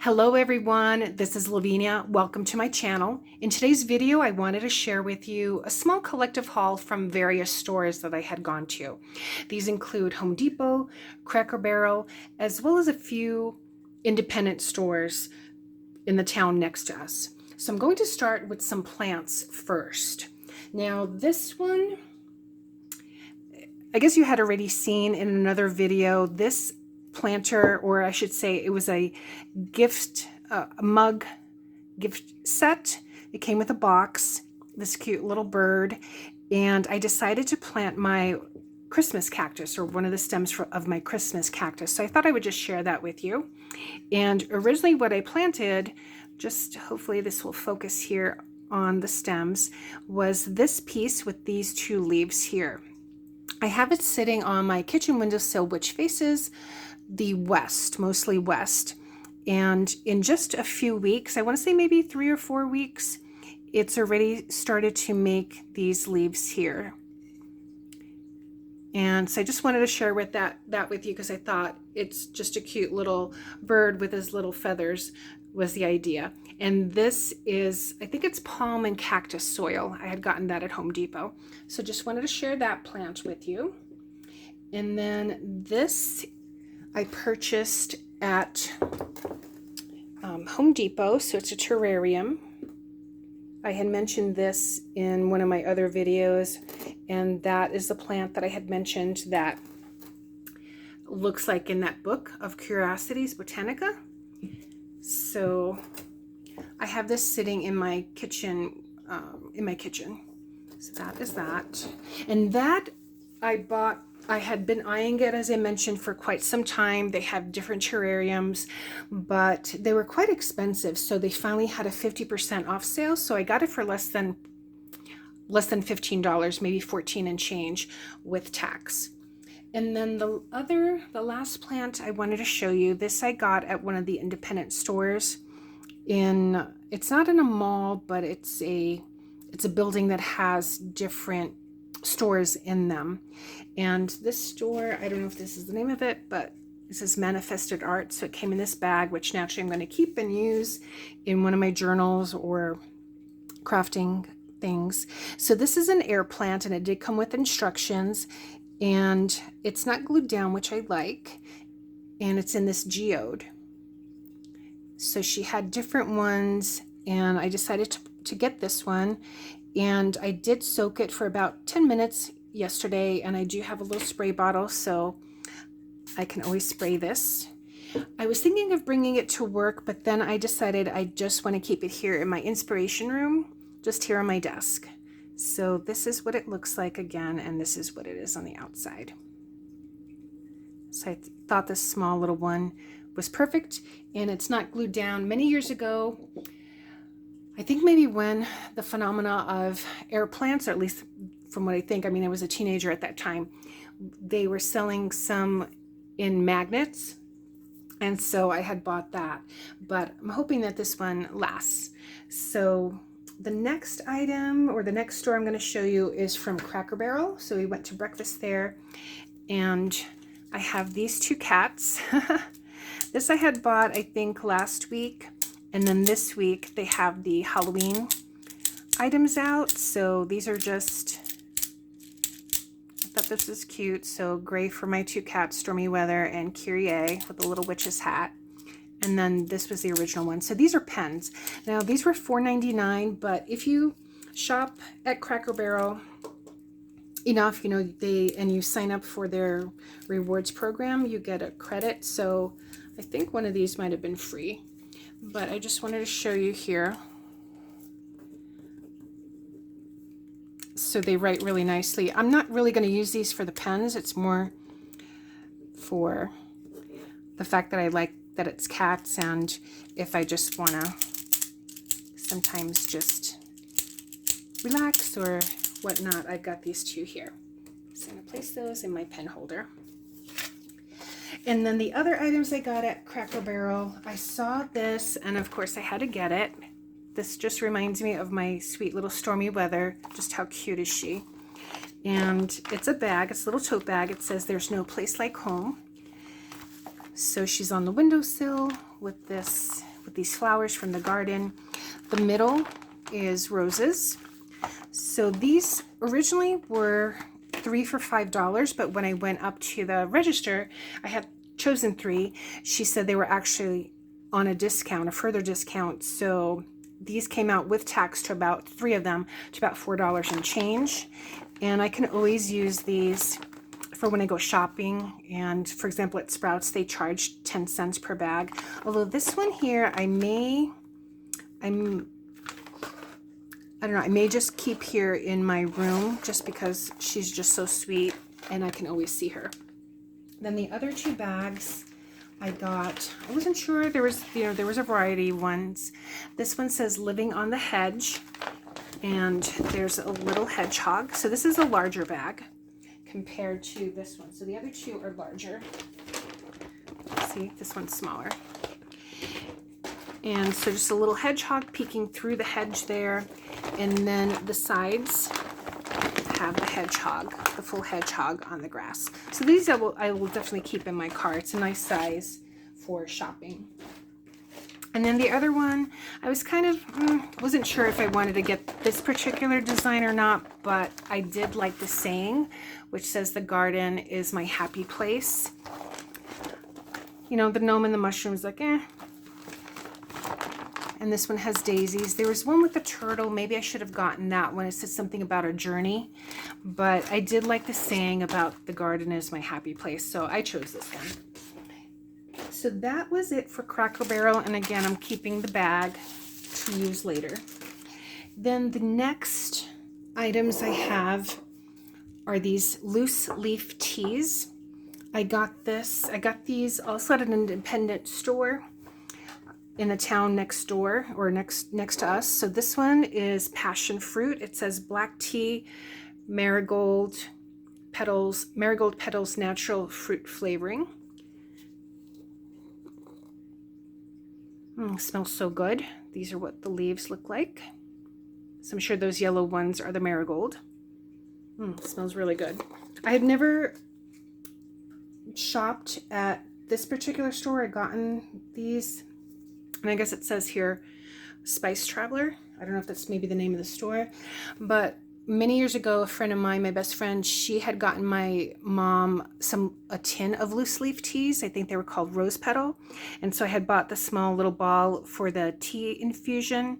Hello everyone, this is Lavinia. Welcome to my channel. In today's video, I wanted to share with you a small collective haul from various stores that I had gone to. These include Home Depot, Cracker Barrel, as well as a few independent stores in the town next to us. So I'm going to start with some plants first. Now this one, I guess you had already seen in another video, this planter, or I should say it was a gift mug gift set. It came with a box, this cute little bird, and I decided to plant my Christmas cactus, or one of the stems of my Christmas cactus. So I thought I would just share that with you. And originally what I planted, just hopefully this will focus here on the stems, was this piece with these two leaves here. I have it sitting on my kitchen windowsill, which faces the west, mostly west. And in just a few weeks, I want to say maybe 3 or 4 weeks, it's already started to make these leaves here. And so I just wanted to share with that with you, because I thought it's just a cute little bird with his little feathers was the idea. And this is, I think it's palm and cactus soil. I had gotten that at Home Depot. So just wanted to share that plant with you. And then this I purchased at Home Depot. So it's a terrarium. I had mentioned this in one of my other videos, and that is the plant that I had mentioned that looks like in that book of Curiosities Botanica. So I have this sitting in my kitchen, So that is that. And that I bought, I had been eyeing it, as I mentioned, for quite some time. They have different terrariums, but they were quite expensive. So they finally had a 50% off sale. So I got it for less than $15, maybe 14 and change with tax. And then the last plant I wanted to show you, this I got at one of the independent stores it's not in a mall, but it's a building that has different stores in them. And this store, I don't know if this is the name of it, but this is Manifested Art. So it came in this bag, which naturally I'm going to keep and use in one of my journals or crafting things. So this is an air plant, and it did come with instructions, and it's not glued down, which I like, and it's in this geode. So she had different ones, and I decided to get this one, and I did soak it for about 10 minutes yesterday, and I do have a little spray bottle, so I can always spray this. I was thinking of bringing it to work, but then I decided I just want to keep it here in my inspiration room, just here on my desk. So this is what it looks like again, and this is what it is on the outside. So I thought this small little one was perfect, and it's not glued down. Many years ago, I think maybe when the phenomena of air plants, or at least from what I think, I mean, I was a teenager at that time, they were selling some in magnets, and so I had bought that, but I'm hoping that this one lasts. So the next item, or the next store I'm going to show you, is from Cracker Barrel. So we went to breakfast there, and I have these two cats. This I had bought, I think, last week, and then this week they have the Halloween items out. So these are just, I thought this was cute. So gray for my two cats, Stormy Weather and Kyrie, with a little witch's hat. And then this was the original one. So these are pens. Now these were $4.99, but if you shop at Cracker Barrel enough, you know, and you sign up for their rewards program, you get a credit. So I think one of these might have been free, but I just wanted to show you here. So they write really nicely. I'm not really going to use these for the pens. It's more for the fact that I like that it's cats, and if I just want to sometimes just relax or whatnot, I've got these two here. So I'm going to place those in my pen holder. And then the other items I got at Cracker Barrel, I saw this, and of course I had to get it. This just reminds me of my sweet little Stormy Weather. Just how cute is she? And it's a bag, it's a little tote bag. It says "There's no place like home." So she's on the windowsill with these flowers from the garden. The middle is roses. So these originally were 3 for $5, but when I went up to the register, I had chosen 3. She said they were actually on a discount, a further discount. So these came out with tax to about 3 of them to about $4 and change. And I can always use these for when I go shopping. And for example, at Sprouts, they charge 10 cents per bag. Although this one here, I don't know, I may just keep here in my room just because she's just so sweet and I can always see her. Then the other 2 bags I got, I wasn't sure, there was a variety of ones. This one says Living on the Hedge, and there's a little hedgehog. So this is a larger bag compared to this one. So the other 2 are larger. See, this one's smaller. And so just a little hedgehog peeking through the hedge there. And then the sides have the hedgehog, the full hedgehog on the grass. So these I will definitely keep in my car. It's a nice size for shopping. And then the other one, I was kind of, wasn't sure if I wanted to get this particular design or not, but I did like the saying, which says the garden is my happy place. You know, the gnome and the mushrooms, like, eh. And this one has daisies. There was one with the turtle. Maybe I should have gotten that one. It said something about a journey. But I did like the saying about the garden is my happy place. So I chose this one. So that was it for Cracker Barrel. And again, I'm keeping the bag to use later. Then the next items I have are these loose leaf teas. I got these also at an independent store in the town next door, or next to us. So this one is passion fruit. It says black tea, marigold petals, natural fruit flavoring. Smells so good. These are what the leaves look like. So I'm sure those yellow ones are the marigold. Smells really good. I had never shopped at this particular store. I'd gotten these, and I guess it says here Spice Traveler. I don't know if that's maybe the name of the store, but many years ago, a friend of mine, my best friend, she had gotten my mom a tin of loose leaf teas. I think they were called Rose Petal. And so I had bought the small little ball for the tea infusion.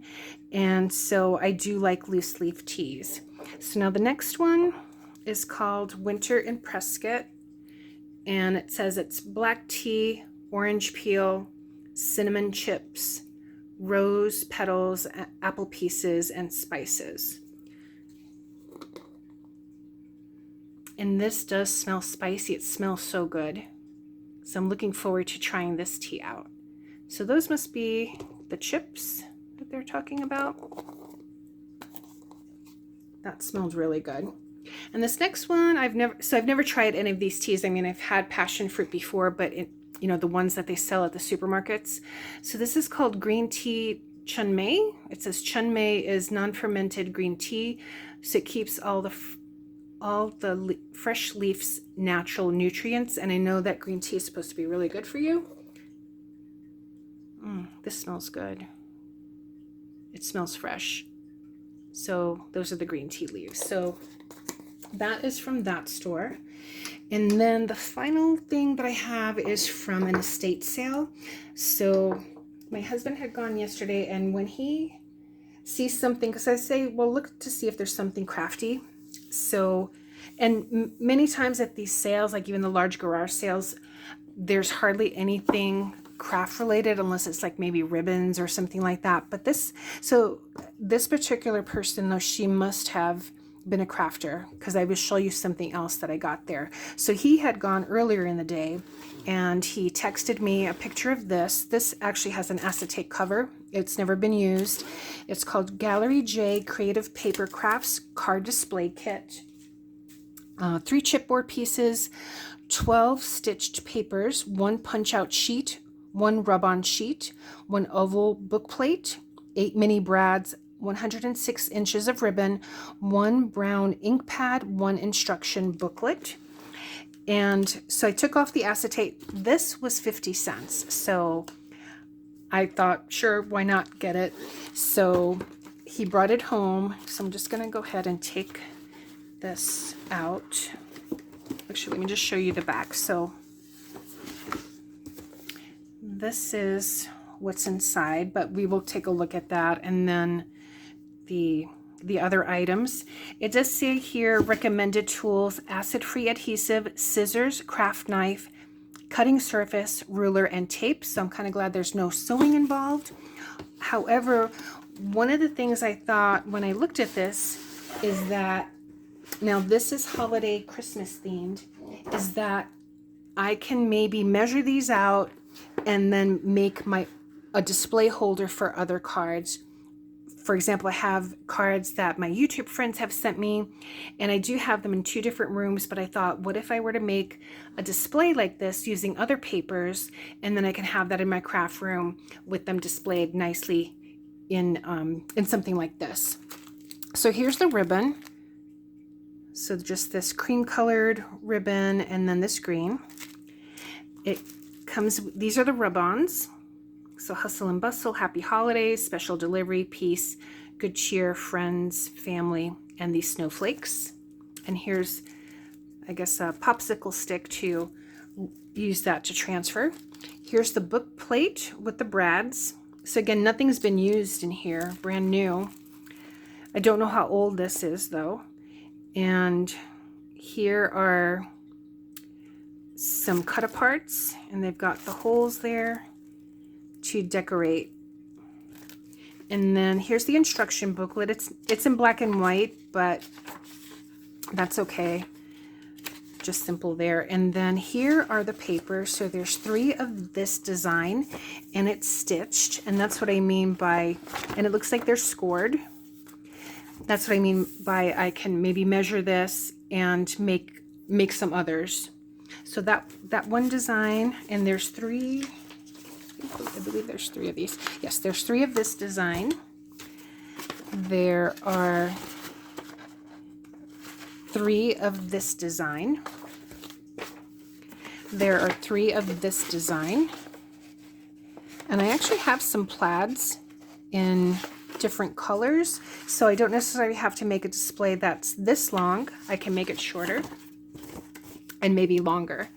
And so I do like loose leaf teas. So now the next one is called Winter in Prescott. And it says it's black tea, orange peel, cinnamon chips, rose petals, apple pieces, and spices. And this does smell spicy. It smells so good. So I'm looking forward to trying this tea out. So those must be the chips that they're talking about. That smells really good. And this next one, I've never tried any of these teas. I mean, I've had passion fruit before, but the ones that they sell at the supermarkets. So this is called green tea Chun Mei. It says Chun Mei is non-fermented green tea, so it keeps all the fresh leaves natural nutrients. And I know that green tea is supposed to be really good for you. This smells good. It smells fresh. So those are the green tea leaves. So that is from that store. And then the final thing that I have is from an estate sale. So my husband had gone yesterday, and when he sees something, because I say, well, look to see if there's something crafty. So, and many times at these sales, like even the large garage sales, there's hardly anything craft related unless it's like maybe ribbons or something like that. But this particular person, though, she must have been a crafter, because I will show you something else that I got there. So he had gone earlier in the day, and he texted me a picture of this. This actually has an acetate cover. It's never been used. It's called Gallery J Creative Paper Crafts Card Display Kit. 3 chipboard pieces, 12 stitched papers, 1 punch-out sheet, 1 rub-on sheet, 1 oval book plate, 8 mini brads, 106 inches of ribbon, 1 brown ink pad, 1 instruction booklet. And so I took off the acetate. This was 50 cents. So I thought, sure, why not get it? So he brought it home. So I'm just going to go ahead and take this out. Actually, let me just show you the back. So this is what's inside, but we will take a look at that. And then the other items. It does say here, recommended tools: acid-free adhesive, scissors, craft knife, cutting surface, ruler, and tape. So I'm kind of glad there's no sewing involved. However, one of the things I thought when I looked at this is that, now this is holiday Christmas themed, is that I can maybe measure these out and then make a display holder for other cards. For example, I have cards that my YouTube friends have sent me, and I do have them in 2 different rooms, but I thought, what if I were to make a display like this using other papers, and then I can have that in my craft room with them displayed nicely in something like this. So here's the ribbon. So just this cream colored ribbon, and then this green. It comes, these are the rub-ons. So hustle and bustle, happy holidays, special delivery, peace, good cheer, friends, family, and these snowflakes. And here's, I guess, a popsicle stick to use that to transfer. Here's the book plate with the brads. So again, nothing's been used in here, brand new. I don't know how old this is though. And here are some cut-aparts, and they've got the holes there to decorate. And then here's the instruction booklet. It's in black and white, but that's okay. Just simple there. And then here are the papers. So there's 3 of this design, and it's stitched. And that's what I mean by, and it looks like they're scored. That's what I mean by I can maybe measure this and make some others. So that one design, and there's 3, I believe there's 3 of these. Yes, there's 3 of this design. There are 3 of this design. There are 3 of this design. And I actually have some plaids in different colors, so I don't necessarily have to make a display that's this long. I can make it shorter and maybe longer.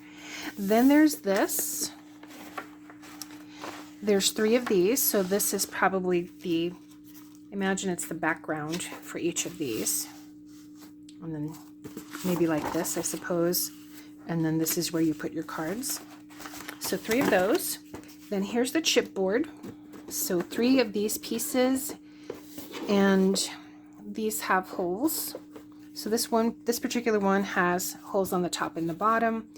Then there's this. There's 3 of these, so this is probably imagine it's the background for each of these. And then maybe like this, I suppose. And then this is where you put your cards. So 3 of those. Then here's the chipboard. So 3 of these pieces, and these have holes. So this particular one has holes on the top and the bottom.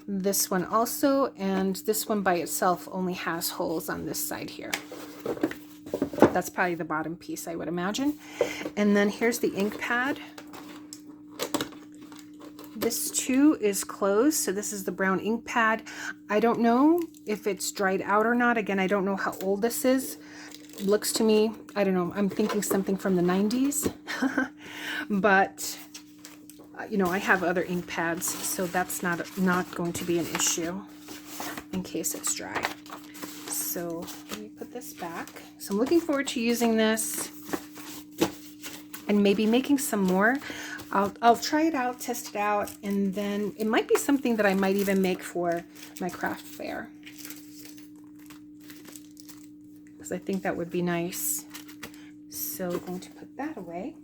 This one also, and this one by itself only has holes on this side here. That's probably the bottom piece, I would imagine. And then here's the ink pad. This too is closed, so this is the brown ink pad. I don't know if it's dried out or not. Again, I don't know how old this is. Looks to me, I don't know, I'm thinking something from the 90s. But you know, I have other ink pads, so that's not going to be an issue in case it's dry. So let me put this back. So I'm looking forward to using this and maybe making some more. I'll try it out, test it out, and then it might be something that I might even make for my craft fair, because I think that would be nice. So I'm going to put that away.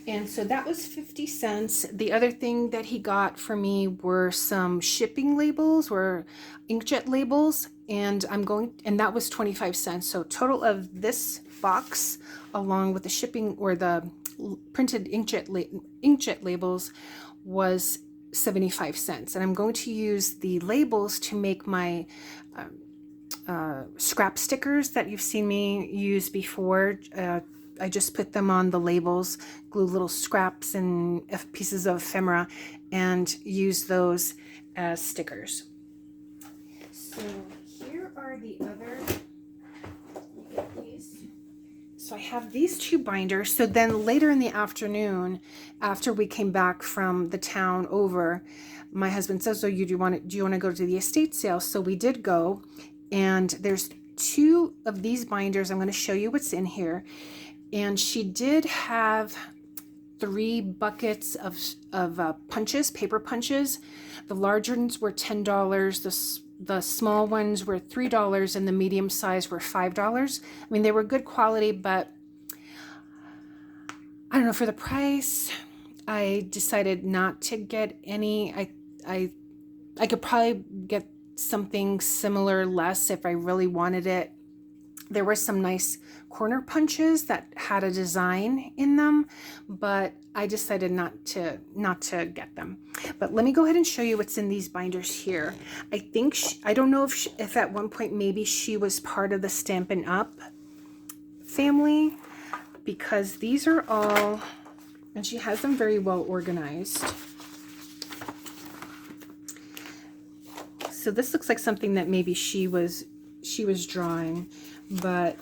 And so that was 50 cents. The other thing that he got for me were some shipping labels or inkjet labels, and that was 25 cents. So total of this box along with the shipping or the printed inkjet labels was 75 cents. And I'm going to use the labels to make my scrap stickers that you've seen me use before. I just put them on the labels, glue little scraps and pieces of ephemera, and use those as stickers. So here are the other, so I have these 2 binders. So then later in the afternoon, after we came back from the town over, my husband says, so do you want to go to the estate sale? So we did go, and there's 2 of these binders. I'm going to show you what's in here. And she did have 3 buckets of punches, paper punches. The larger ones were $10. The small ones were $3, and the medium size were $5. I mean, they were good quality, but I don't know, for the price, I decided not to get any. I could probably get something similar, less, if I really wanted it. There were some nice corner punches that had a design in them, but I decided not to get them. But let me go ahead and show you what's in these binders here. I think I don't know if at one point maybe she was part of the Stampin' Up! Family, because these are all, and she has them very well organized. So this looks like something that maybe she was drawing, but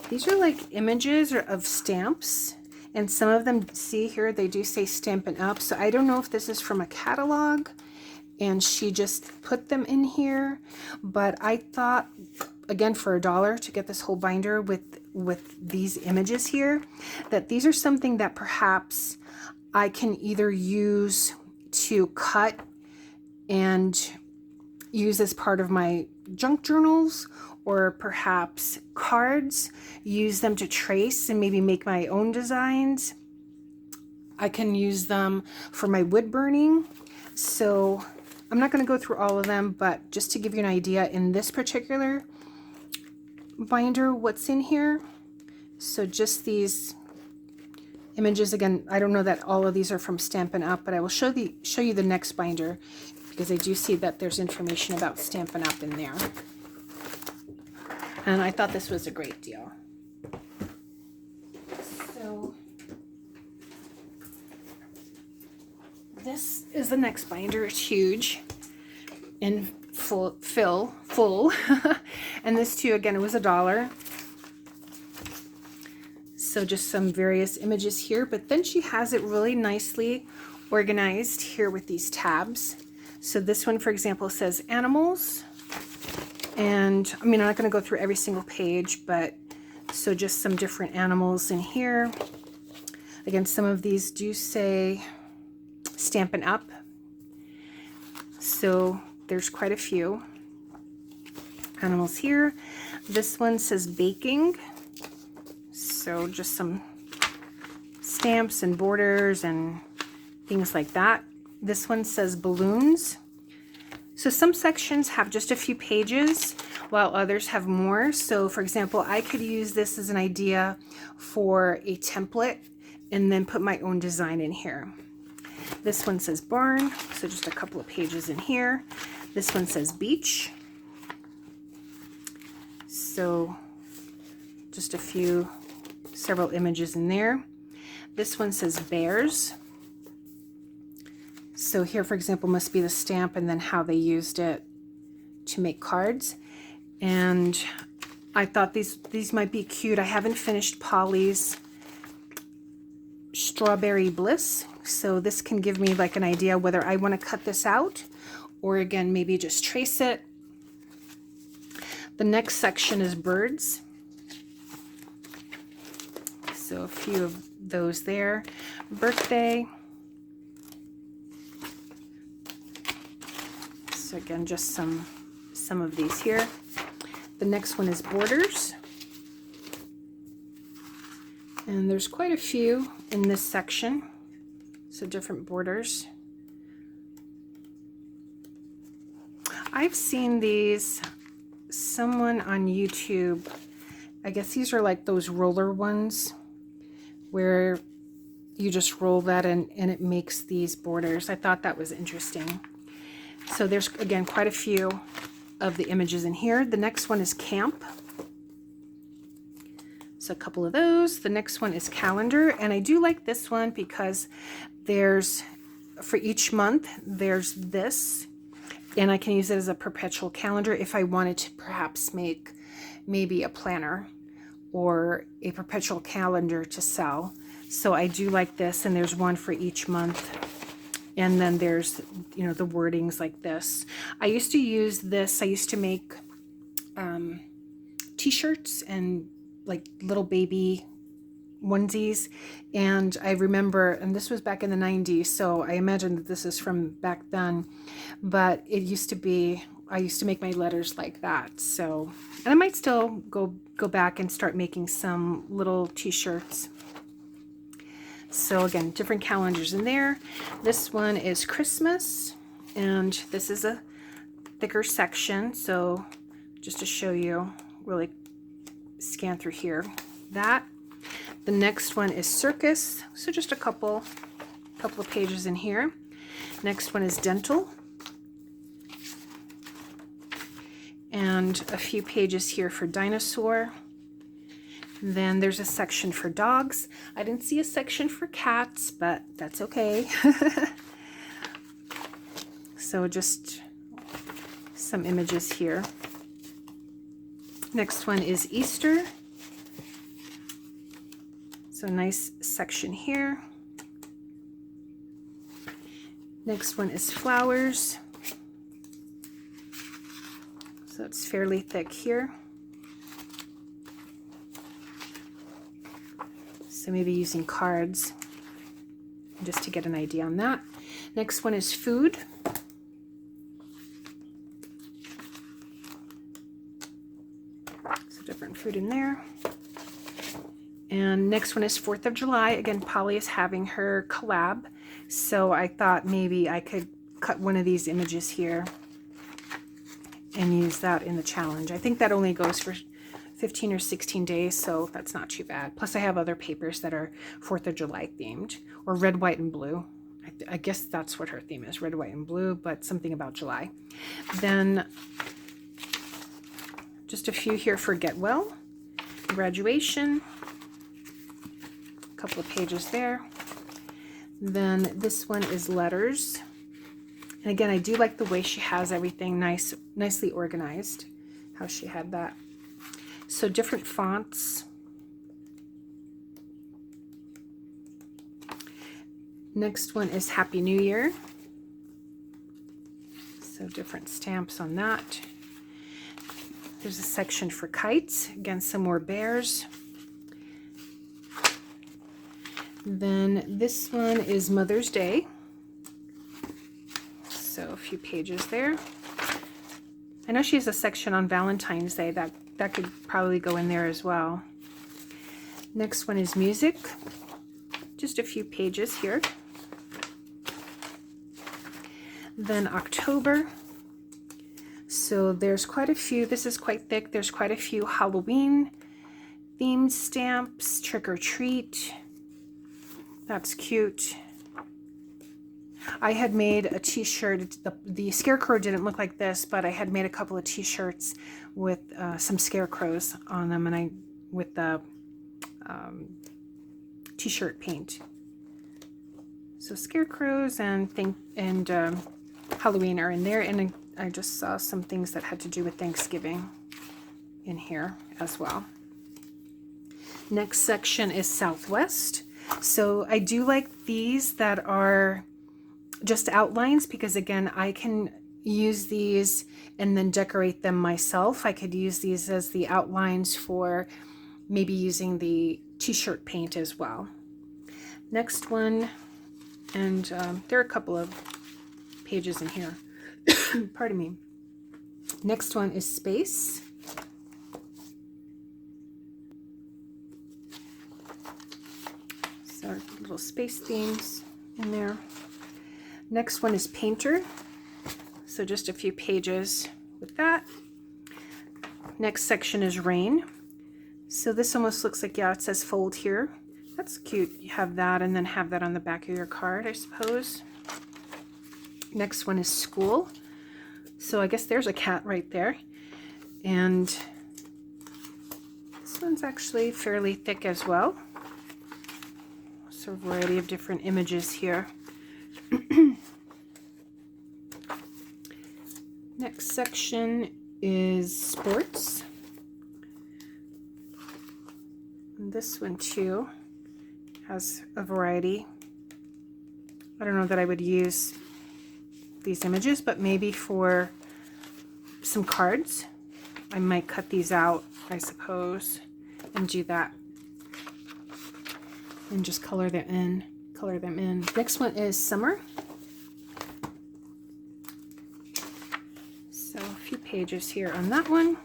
these are like images of stamps, and some of them, see here, they do say Stampin' Up! So I don't know if this is from a catalog and she just put them in here, but I thought, again, for $1 to get this whole binder with these images here, that these are something that perhaps I can either use to cut and use as part of my junk journals, or perhaps cards, use them to trace and maybe make my own designs. I can use them for my wood burning. So I'm not going to go through all of them, but just to give you an idea, in this particular binder, what's in here. So just these images. Again, I don't know that all of these are from Stampin' Up!, but I will show you the next binder, because I do see that there's information about Stampin' Up! In there. And I thought this was a great deal. So this is the next binder. It's huge and full. And this too, again, it was $1. So just some various images here, but then she has it really nicely organized here with these tabs. So this one, for example, says animals. And I mean, I'm not going to go through every single page, but so just some different animals in here. Again, some of these do say Stampin' Up! So there's quite a few animals here. This one says baking. So just some stamps and borders and things like that. This one says balloons. So some sections have just a few pages, while others have more. So for example, I could use this as an idea for a template and then put my own design in here. This one says barn, so just a couple of pages in here. This one says beach. So just several images in there. This one says bears. So here, for example, must be the stamp and then how they used it to make cards. And I thought these might be cute. I haven't finished Polly's Strawberry Bliss, so this can give me like an idea whether I want to cut this out or, again, maybe just trace it. The next section is birds. So a few of those there. Birthday. So again, just some of these here. The next one is borders. And there's quite a few in this section. So different borders. I've seen these, someone on YouTube, I guess these are like those roller ones where you just roll that and it makes these borders. I thought that was interesting. So there's, again, quite a few of the images in here. The next one is camp. So a couple of those. The next one is calendar. And I do like this one because there's, for each month, there's this. And I can use it as a perpetual calendar if I wanted to perhaps make maybe a planner or a perpetual calendar to sell. So I do like this. And there's one for each month And then there's, you know, the wordings like this. I used to use this. I used to make t-shirts and like little baby onesies. And I remember, and this was back in the 90s, so I imagine that this is from back then, but it used to be, I used to make my letters like that. So, and I might still go back and start making some little t-shirts. So again, different calendars in there. This one is Christmas, and this is a thicker section. So just to show you, really scan through here. That. The next one is circus. So just a couple of pages in here. Next one is dental. And a few pages here for dinosaur. Then there's a section for dogs. I didn't see a section for cats, but that's okay. So just some images here. Next one is Easter. So nice section here. Next one is flowers. So it's fairly thick here. So maybe using cards just to get an idea on that. Next one is food. So different food in there. And next one is 4th of July. Again, Polly is having her collab. So I thought maybe I could cut one of these images here and use that in the challenge. I think that only goes for 15 or 16 days, so that's not too bad. Plus I have other papers that are 4th of July themed, or red, white, and blue. I guess that's what her theme is, red, white, and blue, but something about July. Then just a few here for Get Well, graduation, a couple of pages there. Then this one is letters. And again, I do like the way she has everything nicely organized, how she had that. So different fonts. Next one is Happy New Year. So different stamps on that. There's a section for kites. Again, some more bears. Then this one is Mother's Day. So a few pages there. I know she has a section on Valentine's Day that could probably go in there as well. Next one is music. Just a few pages here. Then October. So there's quite a few. This is quite thick. There's quite a few Halloween themed stamps. Trick or treat. That's cute. I had made a t-shirt. The scarecrow didn't look like this, but I had made a couple of t-shirts with some scarecrows on them, and with the t-shirt paint. So scarecrows and Halloween are in there, and I just saw some things that had to do with Thanksgiving in here as well. Next section is Southwest. So I do like these that are just outlines, because again, I can use these and then decorate them myself. I could use these as the outlines for maybe using the t-shirt paint as well. Next one, and there are a couple of pages in here. Pardon me. Next one is Space. So little space themes in there. Next one is Painter. So just a few pages with that. Next section is Rain. So this almost looks like, yeah, it says fold here. That's cute. You have that and then have that on the back of your card, I suppose. Next one is School. So I guess there's a cat right there. And this one's actually fairly thick as well. So a variety of different images here. Next section is Sports. And this one too has a variety I don't know that I would use these images, but maybe for some cards, I might cut these out, I suppose, and do that. And just color them in. Next one is summer. So a few pages here on that one.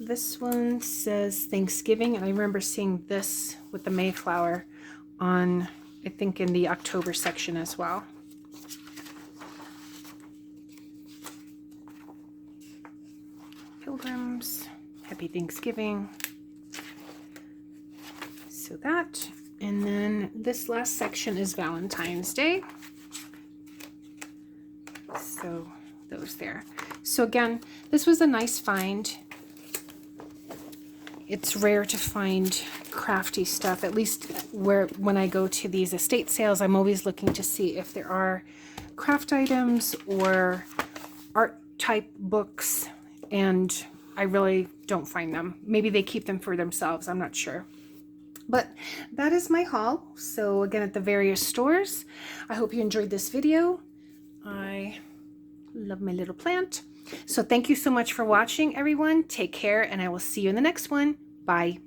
This one says Thanksgiving, and I remember seeing this with the Mayflower on, I think, in the October section as well. Pilgrims, happy Thanksgiving. So that, and then this last section is Valentine's Day. So those there. So again, this was a nice find. It's rare to find crafty stuff, at least when I go to these estate sales, I'm always looking to see if there are craft items or art type books, and I really don't find them. Maybe they keep them for themselves, I'm not sure. But that is my haul. So again, at the various stores. I hope you enjoyed this video. I love my little plant. So thank you so much for watching, everyone. Take care, and I will see you in the next one. Bye.